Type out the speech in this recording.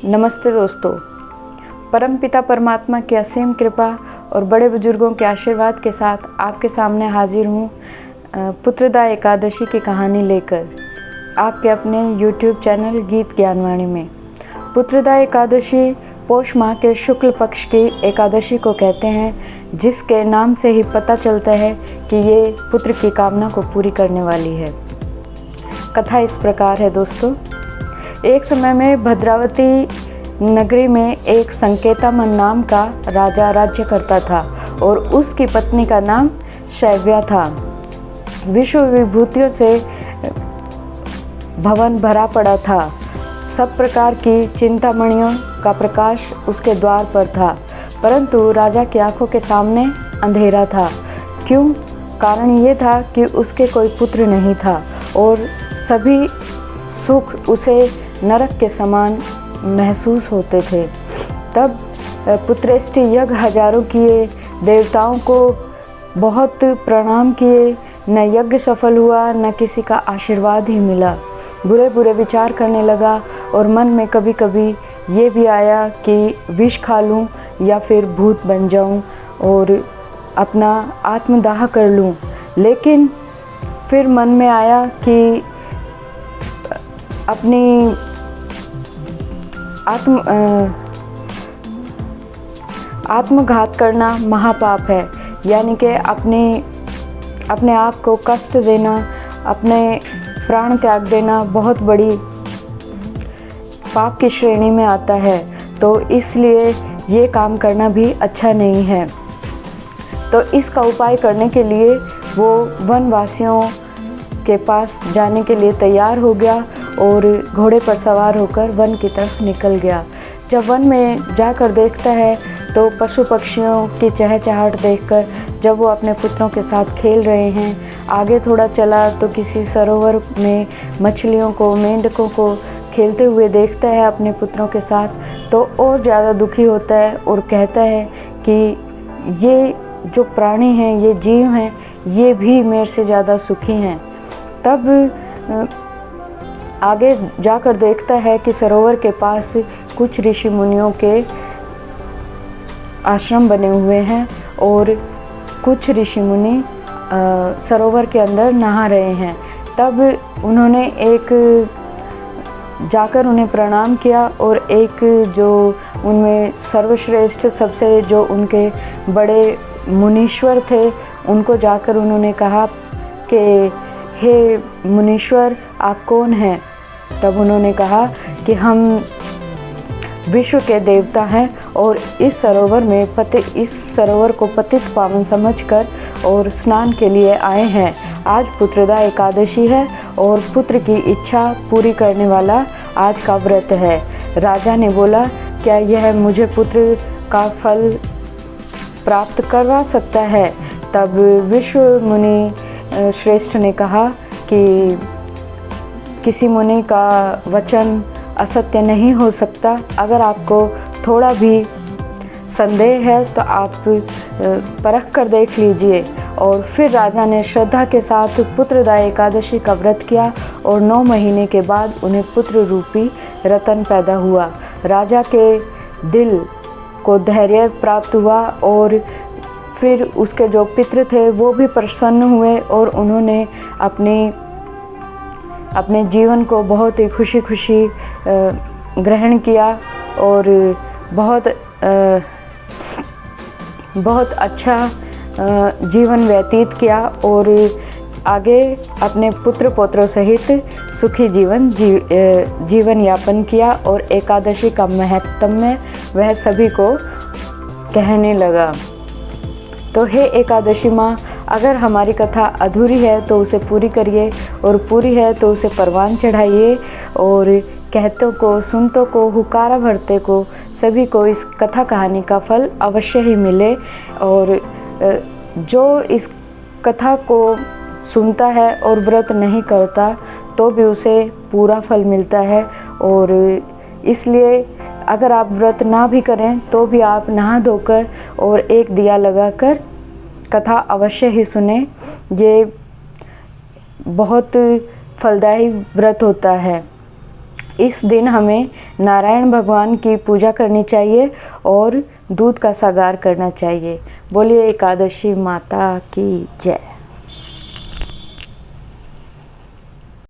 नमस्ते दोस्तों, परमपिता परमात्मा की असीम कृपा और बड़े बुजुर्गों के आशीर्वाद के साथ आपके सामने हाजिर हूँ पुत्रदा एकादशी की कहानी लेकर आपके अपने YouTube चैनल गीत ज्ञानवाणी में। पुत्रदा एकादशी पौष माह के शुक्ल पक्ष की एकादशी को कहते हैं, जिसके नाम से ही पता चलता है कि ये पुत्र की कामना को पूरी करने वाली है। कथा इस प्रकार है दोस्तों। एक समय में भद्रावती नगरी में एक संकेतामन नाम का राजा राज्य करता था और उसकी पत्नी का नाम शैव्या था। विश्व विभूतियों से भवन भरा पड़ा था। सब प्रकार की चिंतामणियों का प्रकाश उसके द्वार पर था, परंतु राजा की आंखों के सामने अंधेरा था। क्यों? कारण ये था कि उसके कोई पुत्र नहीं था और सभी सुख उसे नरक के समान महसूस होते थे। तब पुत्रेष्टि यज्ञ हजारों किए, देवताओं को बहुत प्रणाम किए, न यज्ञ सफल हुआ, न किसी का आशीर्वाद ही मिला। बुरे बुरे विचार करने लगा और मन में कभी कभी ये भी आया कि विष खा लूं या फिर भूत बन जाऊं और अपना आत्मदाह कर लूं। लेकिन फिर मन में आया कि अपनी आत्मघात करना महापाप है, यानी कि अपने आप को कष्ट देना, अपने प्राण त्याग देना बहुत बड़ी पाप की श्रेणी में आता है। तो इसलिए ये काम करना भी अच्छा नहीं है। तो इसका उपाय करने के लिए वो वनवासियों के पास जाने के लिए तैयार हो गया और घोड़े पर सवार होकर वन की तरफ निकल गया। जब वन में जाकर देखता है तो पशु पक्षियों की चहचहाट देखकर जब वो अपने पुत्रों के साथ खेल रहे हैं, आगे थोड़ा चला तो किसी सरोवर में मछलियों को, मेंढकों को खेलते हुए देखता है अपने पुत्रों के साथ, तो और ज़्यादा दुखी होता है और कहता है कि ये जो प्राणी हैं, ये जीव हैं, ये भी मेरे से ज़्यादा सुखी हैं। तब आगे जाकर देखता है कि सरोवर के पास कुछ ऋषि मुनियों के आश्रम बने हुए हैं और कुछ ऋषि मुनि सरोवर के अंदर नहा रहे हैं। तब उन्होंने जाकर उन्हें प्रणाम किया और एक जो उनमें सर्वश्रेष्ठ सबसे जो उनके बड़े मुनीश्वर थे, उनको जाकर उन्होंने कहा कि हे मुनीश्वर, आप कौन हैं? तब उन्होंने कहा कि हम विश्व के देवता हैं और इस सरोवर को पतित पावन समझकर और स्नान के लिए आए हैं। आज पुत्रदा एकादशी है और पुत्र की इच्छा पूरी करने वाला आज का व्रत है। राजा ने बोला, क्या यह मुझे पुत्र का फल प्राप्त करवा सकता है? तब विश्व मुनि श्रेष्ठ ने कहा कि किसी मुनि का वचन असत्य नहीं हो सकता। अगर आपको थोड़ा भी संदेह है तो आप परख कर देख लीजिए। और फिर राजा ने श्रद्धा के साथ पुत्रदा एकादशी का व्रत किया और 9 महीने के बाद उन्हें पुत्र रूपी रतन पैदा हुआ। राजा के दिल को धैर्य प्राप्त हुआ और फिर उसके जो पितृ थे वो भी प्रसन्न हुए और उन्होंने अपने जीवन को बहुत ही खुशी खुशी ग्रहण किया और बहुत अच्छा जीवन व्यतीत किया और आगे अपने पुत्र पौत्रों सहित सुखी जीवन यापन किया और एकादशी का महत्म्य वह सभी को कहने लगा। तो हे एकादशी माँ, अगर हमारी कथा अधूरी है तो उसे पूरी करिए और पूरी है तो उसे परवान चढ़ाइए और कहतों को, सुनतों को, हुकारा भरते को, सभी को इस कथा कहानी का फल अवश्य ही मिले। और जो इस कथा को सुनता है और व्रत नहीं करता तो भी उसे पूरा फल मिलता है। और इसलिए अगर आप व्रत ना भी करें तो भी आप नहा धोकर और एक दिया लगाकर कथा अवश्य ही सुने। ये बहुत फलदायी व्रत होता है। इस दिन हमें नारायण भगवान की पूजा करनी चाहिए और दूध का सागार करना चाहिए। बोलिए एकादशी माता की जय।